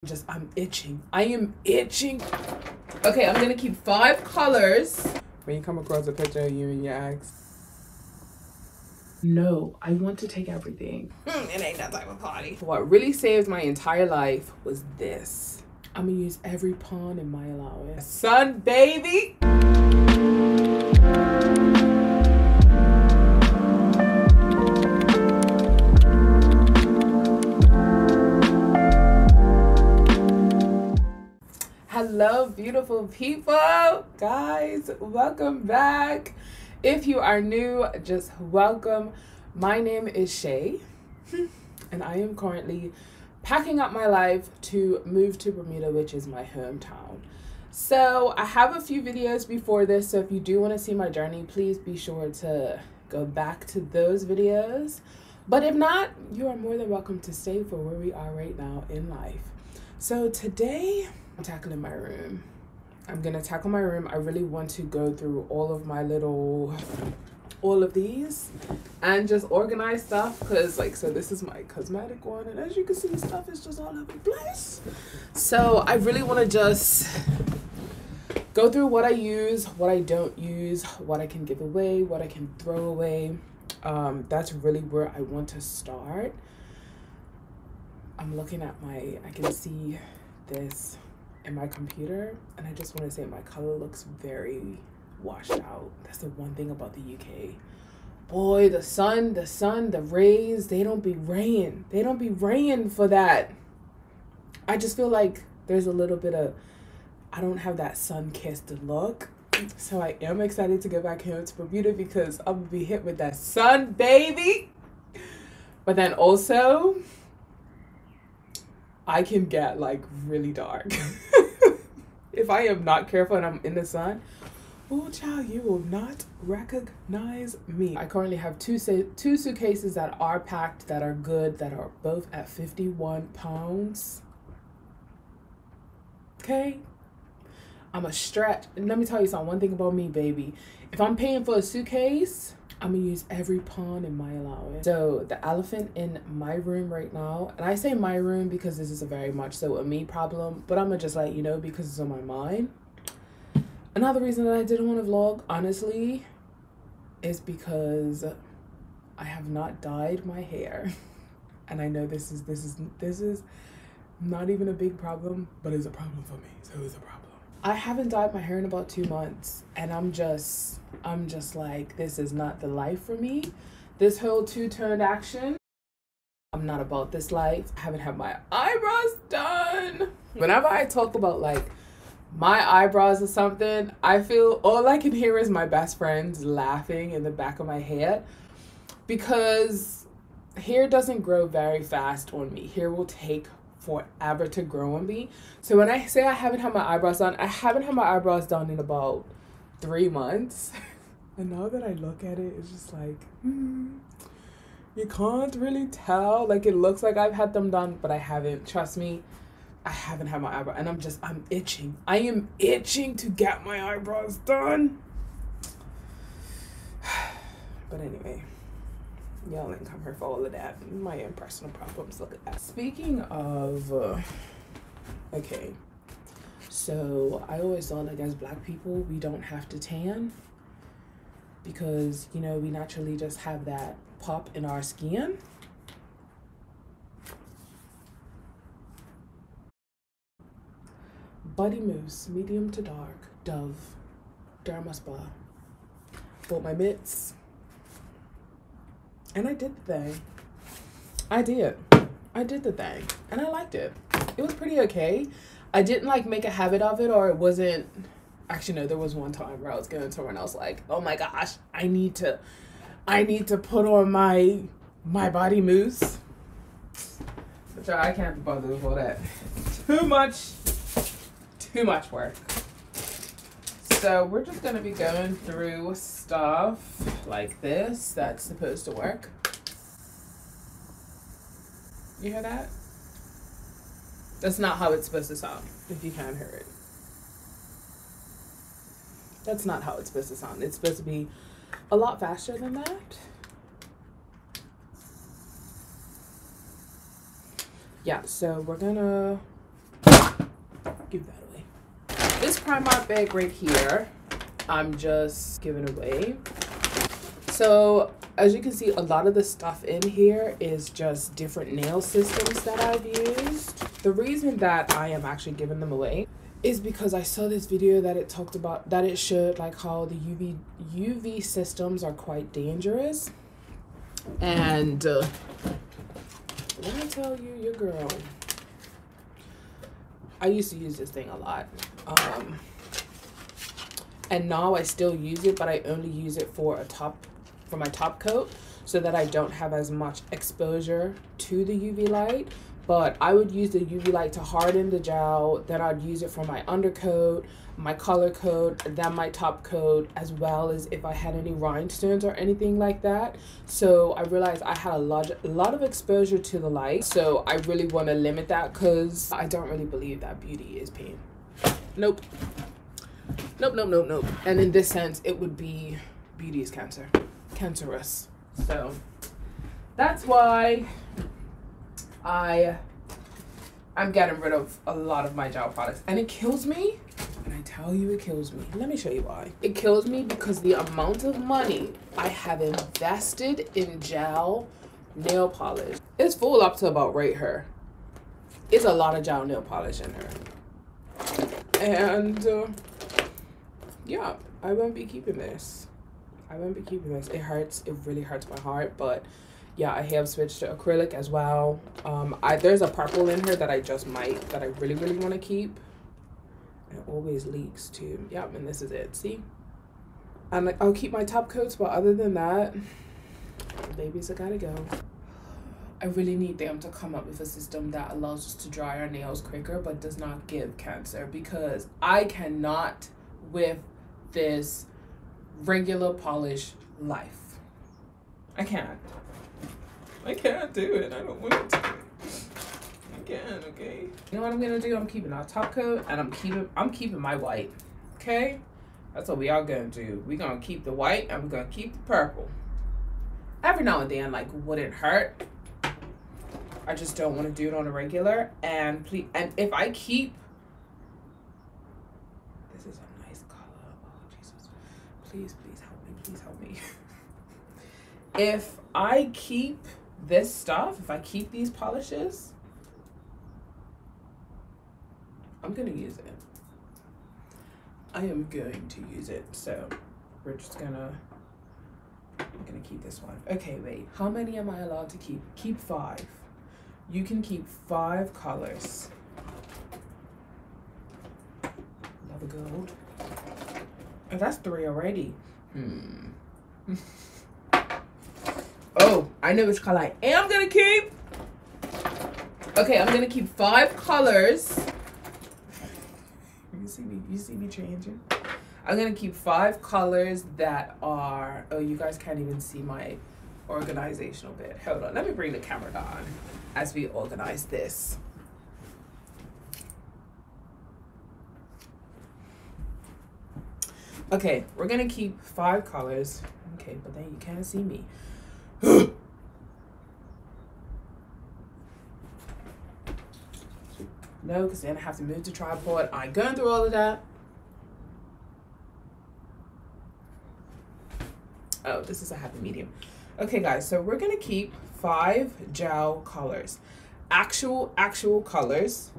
I'm itching. I am itching. Okay, I'm gonna keep 5 colors. When you come across a picture of you and your ex. No, I want to take everything. It ain't that type of party. What really saved my entire life was this. I'm gonna use every pawn in my allowance. Son, baby. Hello, beautiful people. Guys, welcome back. If you are new, just welcome. My name is Shay, and I am currently packing up my life to move to Bermuda, which is my hometown. So I have a few videos before this, so if you do want to see my journey, please be sure to go back to those videos. But if not, you are more than welcome to stay for where we are right now in life. So today, I'm tackling my room. I'm gonna tackle my room. I really want to go through all of these and just organize stuff, because so this is my cosmetic one, and as you can see, stuff is just all over the place. So I really want to just go through what I use, what I don't use, what I can give away, what I can throw away. That's really where I want to start. I'm looking at I can see this in my computer, and I just want to say my color looks very washed out. That's the one thing about the UK. Boy, the sun, the rays, they don't be raying for that. I just feel like there's a little bit of, I don't have that sun-kissed look. So I am excited to get back home to Bermuda because I'm gonna be hit with that sun, baby. But then also, I can get really dark. If I am not careful and I'm in the sun, oh child, you will not recognize me. I currently have two suitcases that are packed, that are good, that are both at 51 pounds. Okay? I'm a stretch. And let me tell you something, one thing about me, baby. If I'm paying for a suitcase, I'm gonna use every pawn in my allowance. So the elephant in my room right now, and I say my room because this is a very much so a me problem, but I'm gonna just let you know because it's on my mind. Another reason that I didn't want to vlog, honestly, is because I have not dyed my hair. And I know this is not even a big problem, but it's a problem for me, so it's a problem. I haven't dyed my hair in about 2 months, and I'm just like, this is not the life for me. This whole two-toned action, I'm not about this life. I haven't had my eyebrows done. Whenever I talk about my eyebrows or something, I feel all I can hear is my best friends laughing in the back of my head, because hair doesn't grow very fast on me. Hair will take forever to grow on me. So when I say I haven't had my eyebrows done, I haven't had my eyebrows done in about 3 months. And now that I look at it, it's just you can't really tell. It looks like I've had them done, but I haven't. Trust me, I haven't had my eyebrow, and I'm itching. I am itching to get my eyebrows done. But anyway, y'all ain't come here for all of that. My own personal problems. Look at that. Speaking of, okay, so I always thought as black people, we don't have to tan because, we naturally just have that pop in our skin. Buddy Mousse, medium to dark, Dove, Dermatitis. Bought my mitts. And I did the thing. I did the thing. And I liked it. It was pretty okay. I didn't make a habit of it, or it wasn't. Actually, no, there was one time where I was going somewhere and I was like, oh my gosh, I need to put on my body mousse. But I can't be bothered with all that. Too much work. So we're just gonna be going through stuff like this that's supposed to work. You hear that? That's not how it's supposed to sound, if you can't hear it. That's not how it's supposed to sound. It's supposed to be a lot faster than that. Yeah, so we're gonna Give that away. This Primark bag right here, I'm just giving away. So as you can see, a lot of the stuff in here is just different nail systems that I've used. The reason that I am actually giving them away is because I saw this video that it talked about, that it showed like how the UV systems are quite dangerous. And let me tell you, your girl, I used to use this thing a lot. And now I still use it, but I only use it for my top coat so that I don't have as much exposure to the UV light. But I would use the UV light to harden the gel, then I'd use it for my undercoat, my color coat, then my top coat, as well as if I had any rhinestones or anything like that. So I realized I had a lot of exposure to the light, so I really want to limit that because I don't really believe that beauty is pain. Nope. Nope, nope, nope, nope. And in this sense, it would be beauty is cancerous. So that's why I'm getting rid of a lot of my gel products. And it kills me. And I tell you, it kills me. Let me show you why. It kills me because the amount of money I have invested in gel nail polish is full up to about right here. It's a lot of gel nail polish in her. And yeah, I won't be keeping this. I won't be keeping this. It hurts. It really hurts my heart. But yeah, I have switched to acrylic as well. There's a purple in here that I really, really want to keep. It always leaks too. Yep, and this is it. See? And I'll keep my top coats, but other than that, babies, I gotta go. I really need them to come up with a system that allows us to dry our nails quicker but does not give cancer, because I cannot with this regular polish life. I can't. I can't do it. I don't want to. I can't, okay? You know what I'm gonna do? I'm keeping our top coat and I'm keeping my white. Okay? That's what we are gonna do. We're gonna keep the white and we're gonna keep the purple. Every now and then, like, wouldn't hurt. I just don't want to do it on a regular. And please, and if I keep, this is a nice color. Oh Jesus! Please, please help me. Please help me. If I keep this stuff, if I keep these polishes, I'm gonna use it. I am going to use it. So we're just gonna. I'm gonna keep this one. Okay, wait. How many am I allowed to keep? Keep 5. You can keep 5 colors. Love a gold. Oh, that's 3 already. Oh, I know which color I am gonna keep. Okay, I'm gonna keep 5 colors. You see me changing? I'm gonna keep 5 colors that are, oh, you guys can't even see my organizational bit. Hold on, let me bring the camera down as we organize this. Okay, we're gonna keep 5 colors. Okay, but then you can't see me. No, because then I have to move the tripod. I ain't going through all of that. Oh, this is a happy medium. Okay, guys, so we're gonna keep 5 gel colors, actual colors.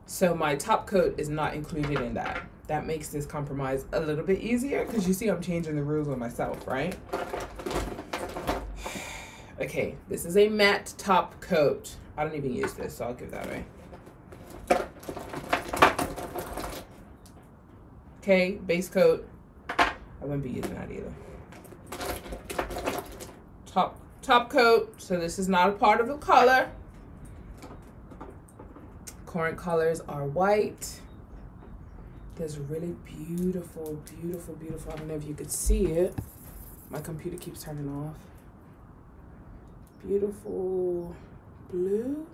So my top coat is not included in that. That makes this compromise a little bit easier because you see I'm changing the rules on myself, right? Okay, this is a matte top coat. I don't even use this, so I'll give that away. Okay, base coat. I wouldn't be using that either. Top coat, so this is not a part of the color. Current colors are white. There's really beautiful, beautiful, beautiful. I don't know if you could see it. My computer keeps turning off. Beautiful blue.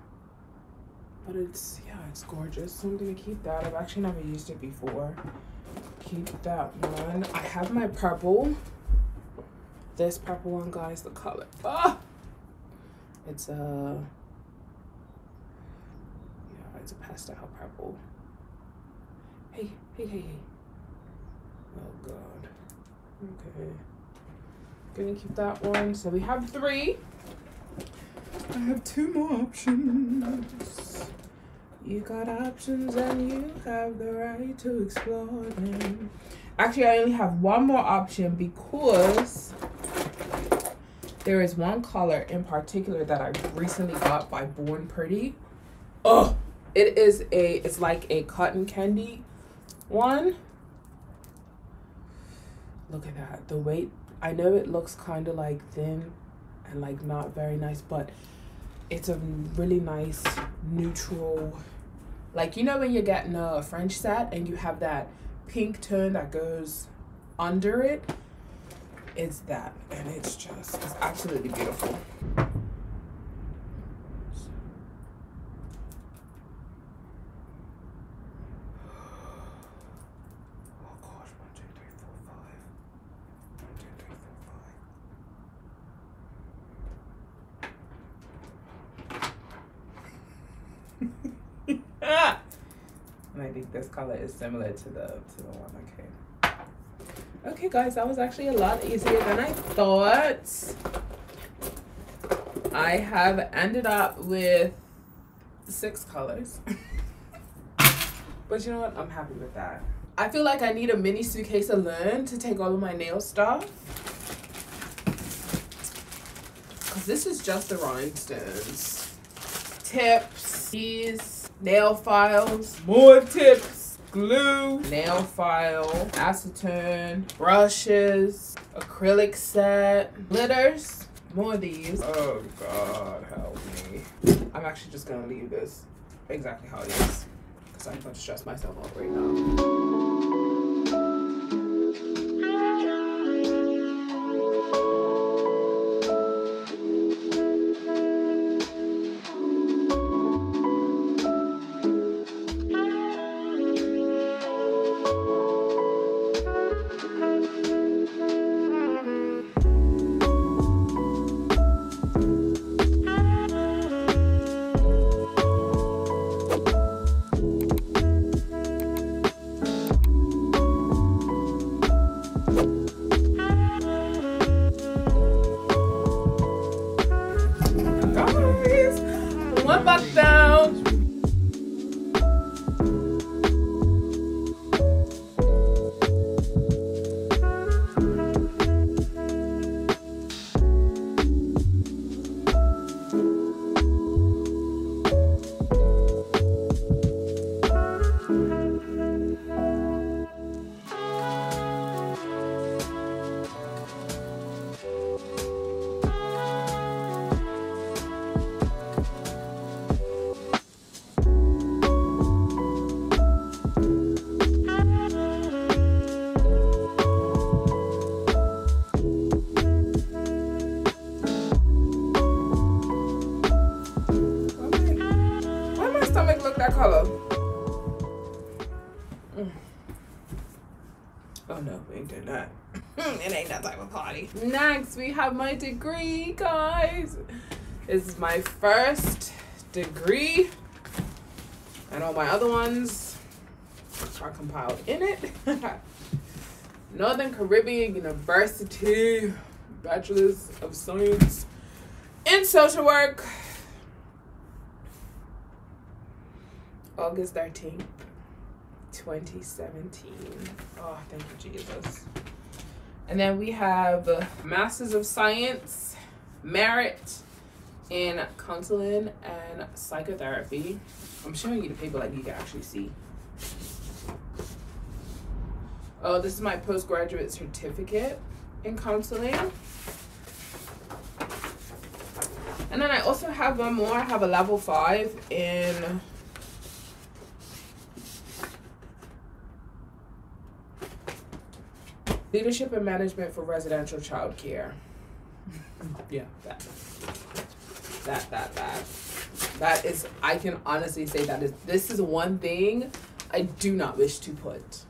But it's, yeah, it's gorgeous. So I'm gonna keep that. I've actually never used it before. Keep that one. I have my purple. This purple one, guys, the color. Ah! It's a, yeah, it's a pastel purple. Hey. Oh God. Okay. Gonna keep that one. So we have 3. I have 2 more options. You got options and you have the right to explore them. Actually, I only have 1 more option because there is one color in particular that I recently got by Born Pretty. Oh, it's like a cotton candy one. Look at that. The weight, I know it looks kind of like thin and like not very nice, but it's a really nice neutral, like, you know when you're getting a French set and you have that pink tone that goes under it? It's that, and it's absolutely beautiful. Oh gosh, 1, 2, 3, 4, 5. 1, 2, 3, 4, 5. And I think this color is similar to the one. Okay guys, that was actually a lot easier than I thought. I have ended up with 6 colors. But you know what? I'm happy with that. I feel like I need a mini suitcase alone to take all of my nail stuff. Because this is just the rhinestones. Tips, these, nail files, more tips. Glue, nail file, acetone, brushes, acrylic set, glitters, more of these. Oh God, help me. I'm actually just gonna leave this exactly how it is because I'm going to stress myself out right now. That color. Oh no, we ain't doing that. It ain't that type of party. Next, we have my degree, guys. This is my first degree, and all my other ones are compiled in it. Northern Caribbean University, Bachelor's of Science in Social Work. August 13th, 2017. Oh, thank you, Jesus. And then we have Masters of Science, Merit in Counseling and Psychotherapy. I'm showing you the paper like you can actually see. Oh, this is my postgraduate certificate in counseling. And then I also have one more. I have a level 5 in Leadership and Management for Residential Child Care. Yeah, that is, I can honestly say this is one thing I do not wish to put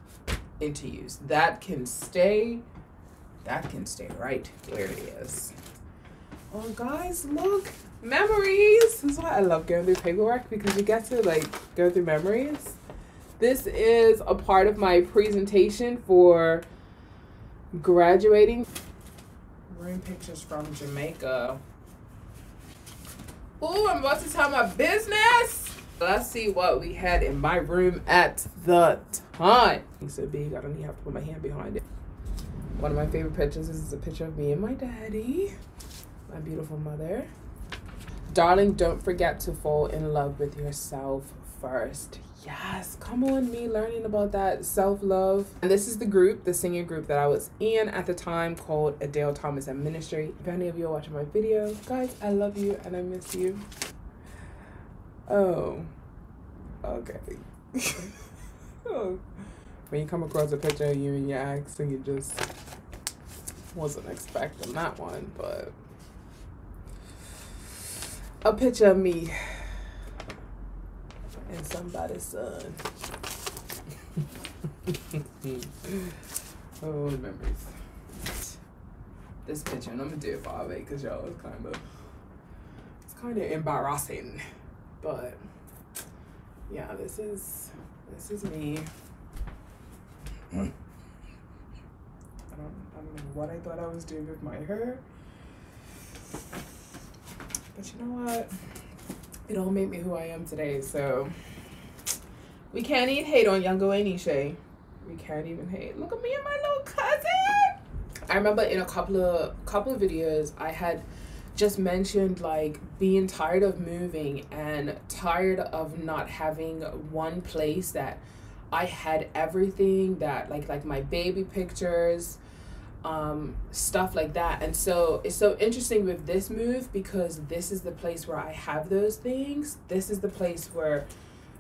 into use. That can stay right where it is. Oh guys, look, memories. This is why I love going through paperwork, because you get to like go through memories. This is a part of my presentation for graduating. Room pictures from Jamaica. Oh, I'm about to tell my business. Let's see what we had in my room at the time. It's so big, I don't even have to put my hand behind it. One of my favorite pictures is a picture of me and my daddy, my beautiful mother. Darling, don't forget to fall in love with yourself first. Yes, come on, me learning about that self-love. And this is the group, the singing group that I was in at the time, called Adele Thomas and Ministry. If any of you are watching my video, guys, I love you and I miss you. Oh, okay. Oh. When you come across a picture of you and your ex and you just wasn't expecting that one, but a picture of me and somebody's son. Oh, memories. This picture, and I'm gonna do it for it because y'all, it's kind of embarrassing, but yeah, this is me. I don't know what I thought I was doing with my hair, but you know what? It all made me who I am today, so we can't even hate on Young Nisha. We can't even hate. Look at me and my little cousin. I remember in a couple of videos I had just mentioned like being tired of moving and tired of not having one place that I had everything, that like my baby pictures, stuff like that. And so it's so interesting with this move because this is the place where I have those things. This is the place where,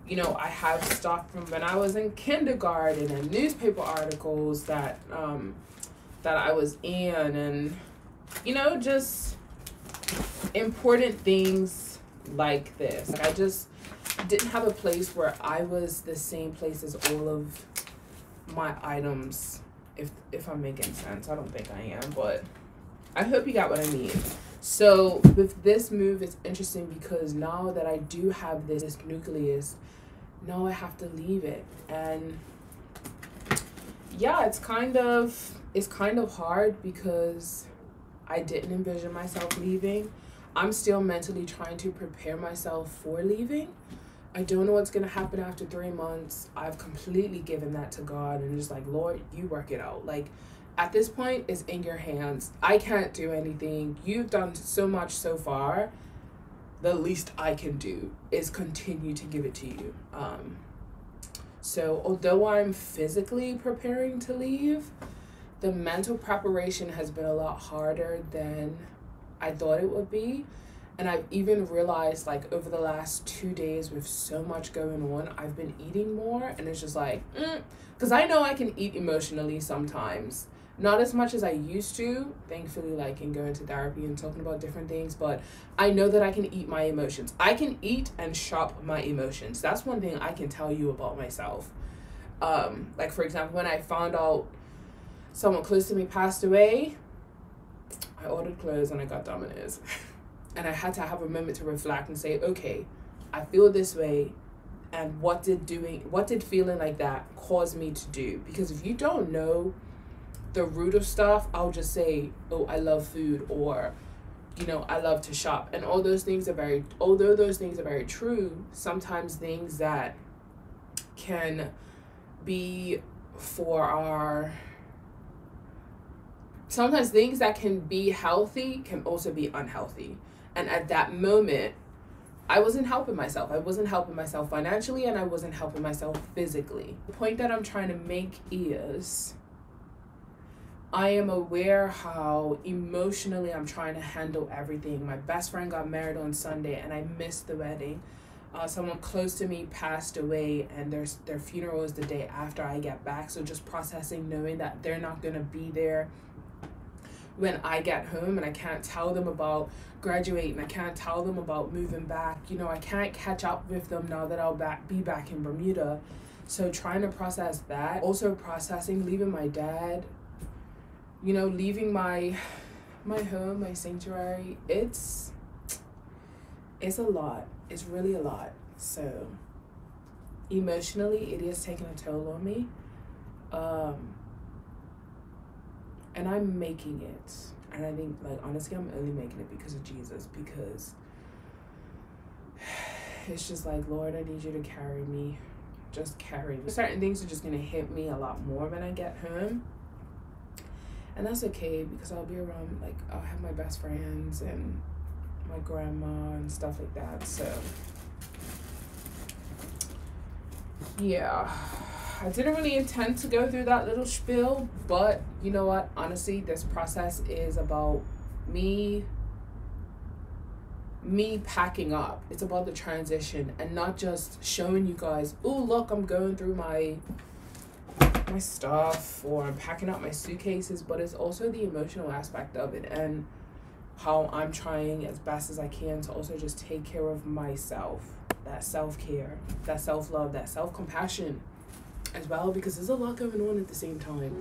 you know, I have stuff from when I was in kindergarten and newspaper articles that that I was in, and you know, just important things like this. Like I just didn't have a place where I was the same place as all of my items, if I'm making sense. I don't think I am, but I hope you got what I mean. So with this move, it's interesting because now that I do have this nucleus, now I have to leave it. And yeah, it's kind of hard because I didn't envision myself leaving. I'm still mentally trying to prepare myself for leaving. I don't know what's going to happen after 3 months. I've completely given that to God and just like, Lord, you work it out. Like at this point, it's in your hands. I can't do anything. You've done so much so far. The least I can do is continue to give it to you. So although I'm physically preparing to leave, the mental preparation has been a lot harder than I thought it would be. And I've even realized like over the last 2 days with so much going on, I've been eating more, and it's just like, because I know I can eat emotionally sometimes. Not as much as I used to, thankfully, like in going to therapy and talking about different things, but I know that I can eat my emotions. I can eat and shop my emotions. That's one thing I can tell you about myself. Like for example, when I found out someone close to me passed away, I ordered clothes and I got Domino's. And I had to have a moment to reflect and say, okay, I feel this way, and what did feeling like that cause me to do? Because if you don't know the root of stuff, I'll just say, oh, I love food, or, you know, I love to shop. And all those things are although those things are very true, sometimes things that can be sometimes things that can be healthy can also be unhealthy. And at that moment, I wasn't helping myself. I wasn't helping myself financially, and I wasn't helping myself physically. The point that I'm trying to make is I am aware how emotionally I'm trying to handle everything. My best friend got married on Sunday, and I missed the wedding. Someone close to me passed away, and their funeral is the day after I get back. So just processing, knowing that they're not going to be there when I get home, and I can't tell them about graduating, I can't tell them about moving back, you know, I can't catch up with them now that I'll be back in Bermuda. So trying to process that, also processing leaving my dad, you know, leaving my home, my sanctuary. It's a lot. It's really a lot. So emotionally, it is taking a toll on me. And I'm making it. And I think, like, honestly, I'm only making it because of Jesus, because it's just like, Lord, I need you to carry me. Just carry me. Certain things are just going to hit me a lot more when I get home. And that's okay, because I'll be around, like, I'll have my best friends and my grandma and stuff like that. So, yeah. I didn't really intend to go through that little spiel, but you know what? Honestly, this process is about me packing up. It's about the transition, and not just showing you guys, oh, look, I'm going through my stuff, or I'm packing up my suitcases, but it's also the emotional aspect of it, and how I'm trying as best as I can to also just take care of myself. That self-care, that self-love, that self-compassion as well, because there's a lot going on at the same time.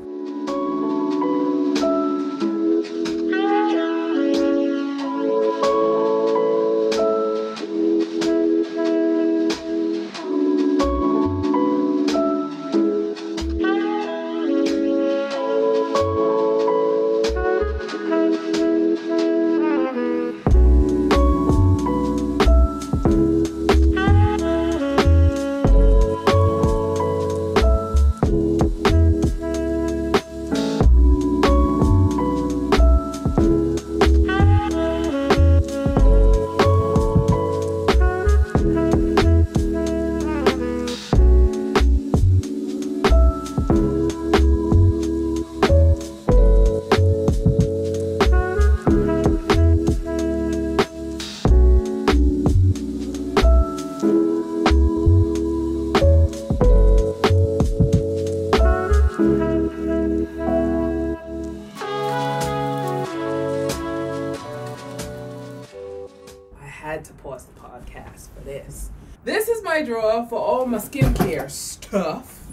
To pause the podcast for this. This is my drawer for all my skincare stuff.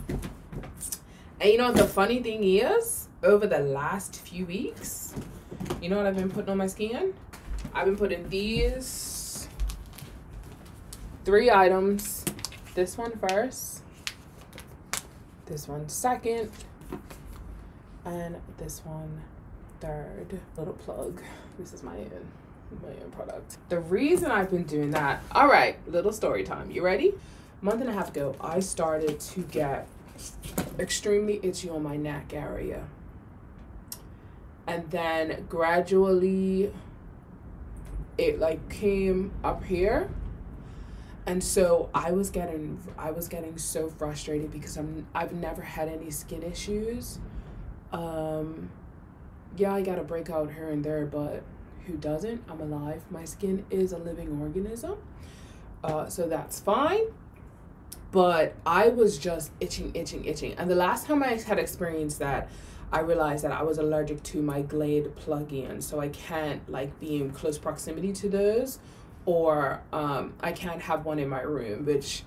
And you know what the funny thing is? Over the last few weeks, you know what I've been putting on my skin? I've been putting these 3 items. This one first, this one second, and this one third. Little plug. This is my own product. The reason I've been doing that, all right, little story time. You ready? A month and a half ago, I started to get extremely itchy on my neck area. And then gradually it like came up here. And so I was getting so frustrated because I've never had any skin issues. Yeah, I got a breakout here and there, but who doesn't? I'm alive. My skin is a living organism. So that's fine. But I was just itching. And the last time I had experienced that, I realized that I was allergic to my Glade plug-in. So I can't like be in close proximity to those, or I can't have one in my room, which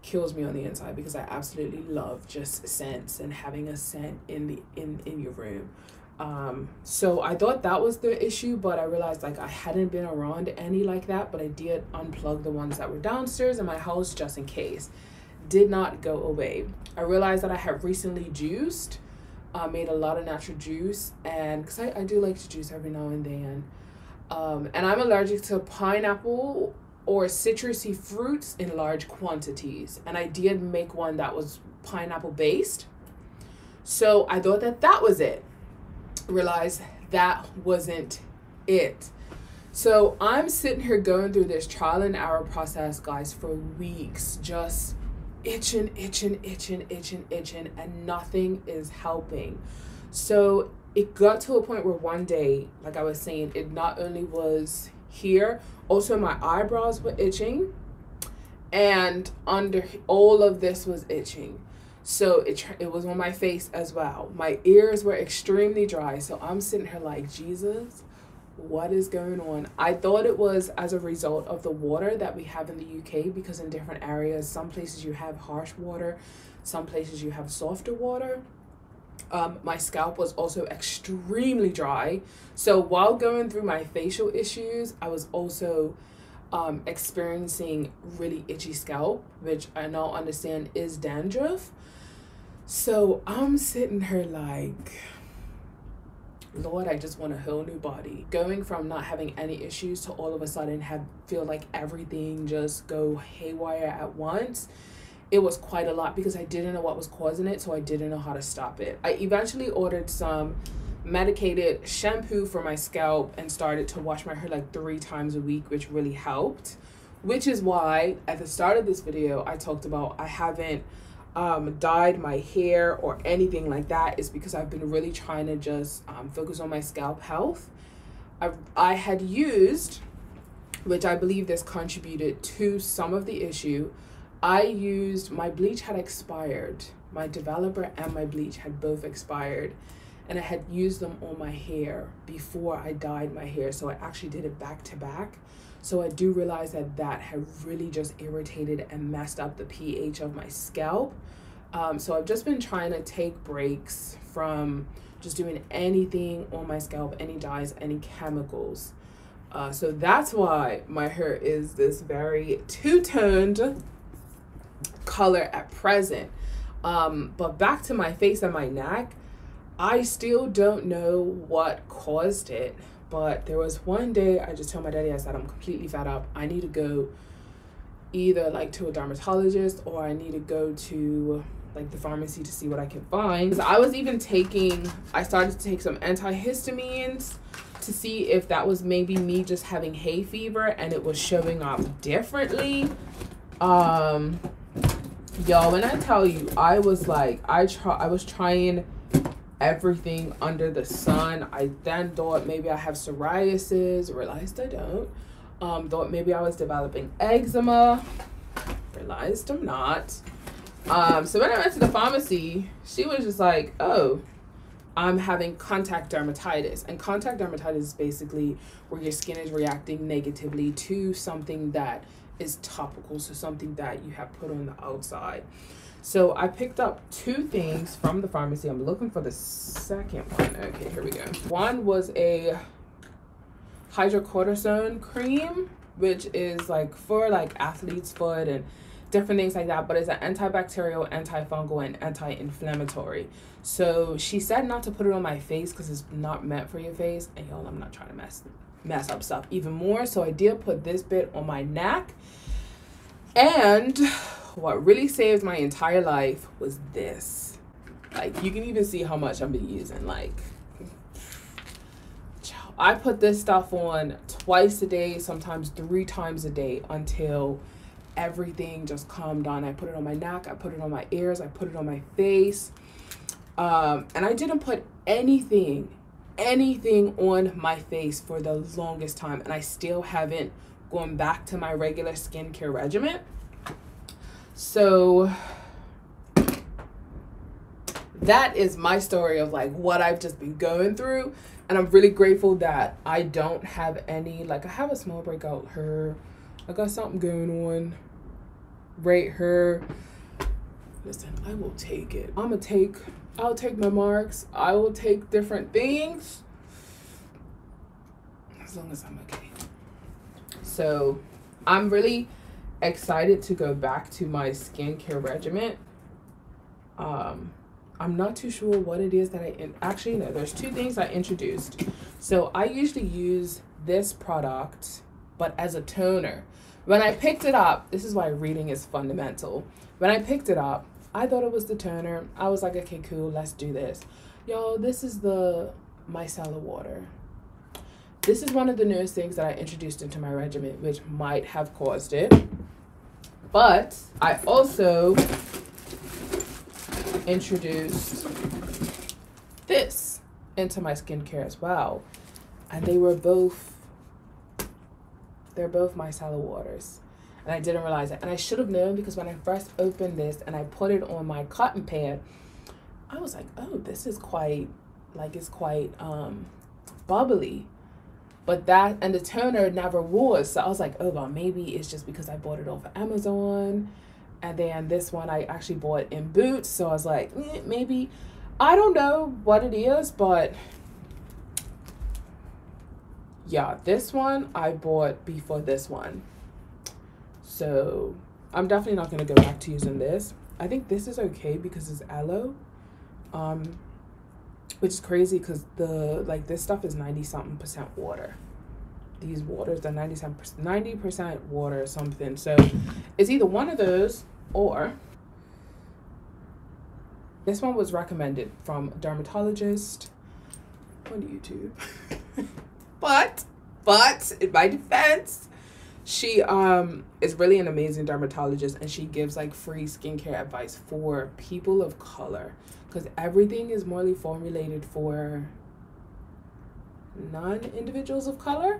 kills me on the inside because I absolutely love just scents and having a scent in your room. So I thought that was the issue, but I realized like I hadn't been around any like that, but I did unplug the ones that were downstairs in my house just in case. Did not go away. I realized that I had recently juiced, made a lot of natural juice, and because I do like to juice every now and then, and I'm allergic to pineapple or citrusy fruits in large quantities, and I did make one that was pineapple based, so I thought that was it. Realized that wasn't it. So I'm sitting here going through this trial and error process, guys, for weeks, just itching, and nothing is helping. So it got to a point where one day, like I was saying, it not only was here, also my eyebrows were itching, and under all of this was itching. So it was on my face as well. My ears were extremely dry. So I'm sitting here like, Jesus, what is going on? I thought it was as a result of the water that we have in the UK, because in different areas, some places you have harsh water, some places you have softer water. My scalp was also extremely dry. So while going through my facial issues, I was also experiencing really itchy scalp, which I now understand is dandruff. So I'm sitting here like, Lord, I just want a whole new body. Going from not having any issues to all of a sudden feel like everything just go haywire at once. It was quite a lot because I didn't know what was causing it, so I didn't know how to stop it. I eventually ordered some medicated shampoo for my scalp and started to wash my hair like 3 times a week, which really helped. Which is why at the start of this video I talked about I haven't dyed my hair or anything like that. Is because I've been really trying to just focus on my scalp health. I had used, which I believe this contributed to some of the issue, I used, my bleach had expired. My developer and my bleach had both expired, and I had used them on my hair before I dyed my hair, so I actually did it back to back. So I do realize that that had really just irritated and messed up the pH of my scalp. So I've just been trying to take breaks from just doing anything on my scalp, any dyes, any chemicals. So that's why my hair is this very two-toned color at present. But back to my face and my neck, I still don't know what caused it. But there was one day I just told my daddy, I said, I'm completely fed up. I need to go either like to a dermatologist, or I need to go to like the pharmacy to see what I can find. 'Cause I was even I started to take some antihistamines to see if that was maybe me just having hay fever and it was showing up differently. Y'all, when I tell you, I was like, I was trying everything under the sun. I then thought maybe I have psoriasis, realized I don't. Thought maybe I was developing eczema, realized I'm not. So when I went to the pharmacy, she was just like, oh, I'm having contact dermatitis. And contact dermatitis is basically where your skin is reacting negatively to something that is topical, so something that you have put on the outside. So I picked up 2 things from the pharmacy. I'm looking for the second one. Okay, here we go. One was a hydrocortisone cream, which is like for like athlete's foot and different things like that, but it's an antibacterial, antifungal, and anti-inflammatory. So she said not to put it on my face because it's not meant for your face. And y'all, I'm not trying to mess up stuff even more. So I did put this bit on my neck. And what really saved my entire life was this. Like, you can even see how much I've been using. Like, I put this stuff on twice a day, sometimes 3 times a day, until everything just calmed down. I put it on my neck, I put it on my ears, I put it on my face. And I didn't put anything on my face for the longest time. And I still haven't gone back to my regular skincare regimen. So that is my story of like what I've just been going through. And I'm really grateful that I don't have any, like I have a small breakout here. I got something going on right here. Listen, I will take it. I'll take my marks. I will take different things as long as I'm okay. So I'm really excited to go back to my skincare regimen. I'm not too sure what it is that actually no, there's 2 things I introduced. So I usually use this product, but as a toner. When I picked it up, this is why reading is fundamental. When I picked it up, I thought it was the toner. I was like, okay, cool, let's do this. Y'all, this is the micellar water. This is one of the newest things that I introduced into my regimen, which might have caused it. But I also introduced this into my skincare as well. And they're both micellar waters. And I didn't realize it. And I should have known, because when I first opened this and I put it on my cotton pad, I was like, oh, this is quite, like, it's quite bubbly. But that, and the toner never was. So I was like, oh, well, maybe it's just because I bought it off of Amazon. And then this one I actually bought in Boots. So I was like, maybe, I don't know what it is, but yeah, this one I bought before this one. So I'm definitely not going to go back to using this. I think this is okay because it's aloe, which is crazy because this stuff is 90-something% water. These waters are 90% water or something. So it's either one of those, or this one was recommended from a dermatologist on YouTube. but in my defense, she is really an amazing dermatologist, and she gives like free skincare advice for people of color, because everything is morely formulated for non-individuals of color.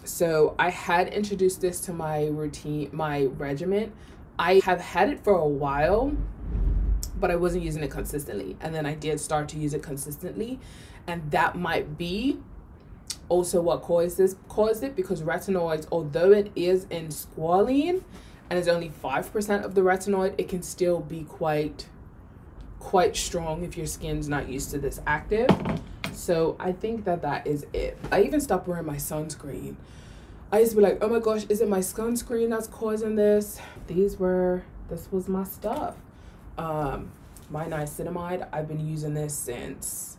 So I had introduced this to my regimen. I have had it for a while, but I wasn't using it consistently, and then I did start to use it consistently, and that might be also what caused it, because retinoids, although it is in squalene and it's only 5% of the retinoid, it can still be quite strong if your skin's not used to this active. So I think that is it. I even stopped wearing my sunscreen. I used to be like, oh my gosh, is it my sunscreen that's causing this? This was my stuff. My niacinamide, I've been using this since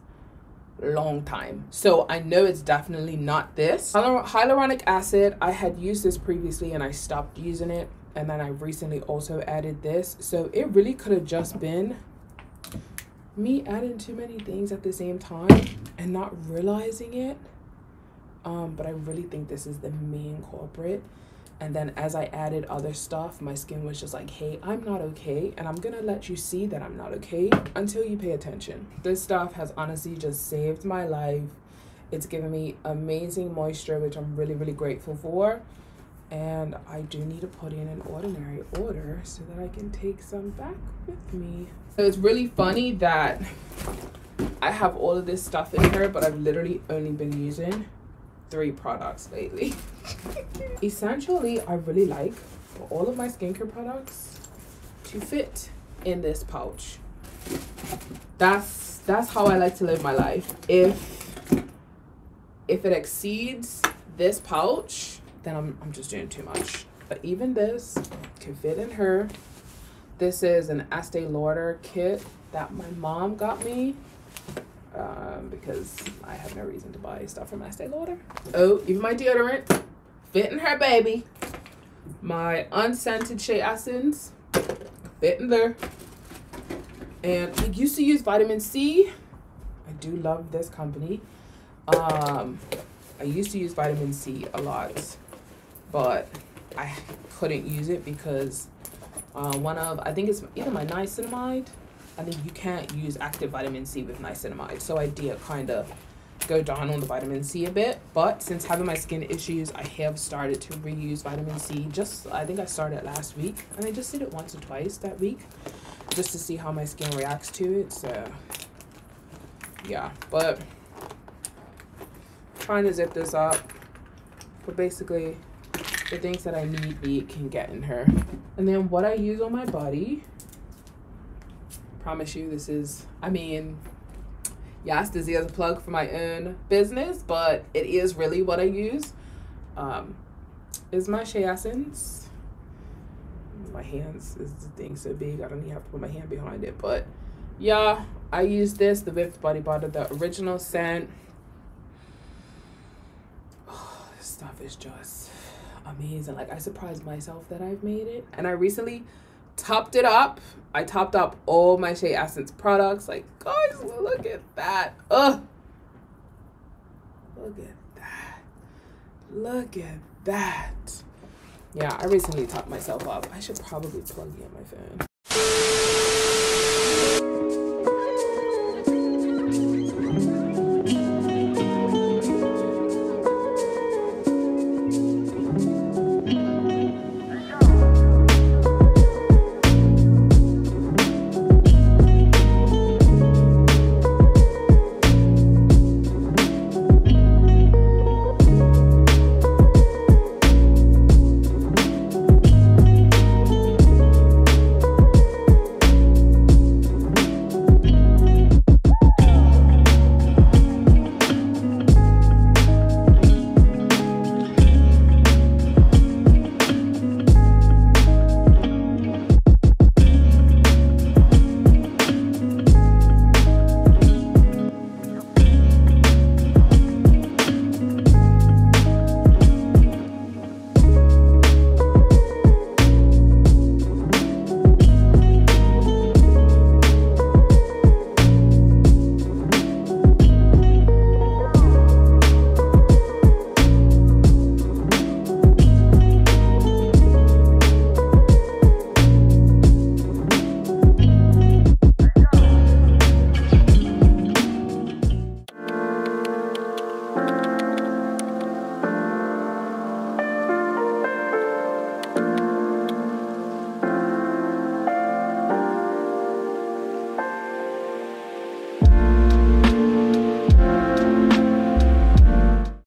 long time, so I know it's definitely not this. Hyaluronic acid, I had used this previously and I stopped using it, and then I recently also added this. So it really could have just been me adding too many things at the same time and not realizing it, but I really think this is the main culprit. And then as I added other stuff, my skin was just like, hey, I'm not okay, and I'm gonna let you see that I'm not okay until you pay attention. This stuff has honestly just saved my life. It's given me amazing moisture, which I'm really, really grateful for. And I do need to put in an ordinary order so that I can take some back with me. So it's really funny that I have all of this stuff in here, but I've literally only been using 3 products lately. Essentially, I really like for all of my skincare products to fit in this pouch. That's how I like to live my life. If it exceeds this pouch, then I'm just doing too much. But even this can fit in her. This is an Estee Lauder kit that my mom got me, because I have no reason to buy stuff from Estee Lauder. Oh, even my deodorant fit in her, baby. My unscented Shea Essence fit in there. And I used to use vitamin C. I do love this company. I used to use vitamin C a lot, but I couldn't use it because I think it's either my niacinamide. I think you can't use active vitamin C with niacinamide. So I did kind of go down on the vitamin C a bit. But since having my skin issues, I have started to reuse vitamin C. I think I started last week. And I just did it once or twice that week, just to see how my skin reacts to it. So yeah, but trying to zip this up. But basically, the things that I need can get in her. And then what I use on my body, promise you, this is, I mean, yes, this is a plug for my own business, but it is really what I use. Is my Shea Essence. My hands is the thing so big, I don't even have to put my hand behind it. But yeah, I use this, the Whipped Body Butter, the original scent. Oh, this stuff is just amazing. Like, I surprised myself that I've made it. And I recently topped it up. I topped up all my Shea Essence products. Like, guys, look at that. Ugh. Look at that. Look at that. Yeah, I recently topped myself up. I should probably plug in my phone.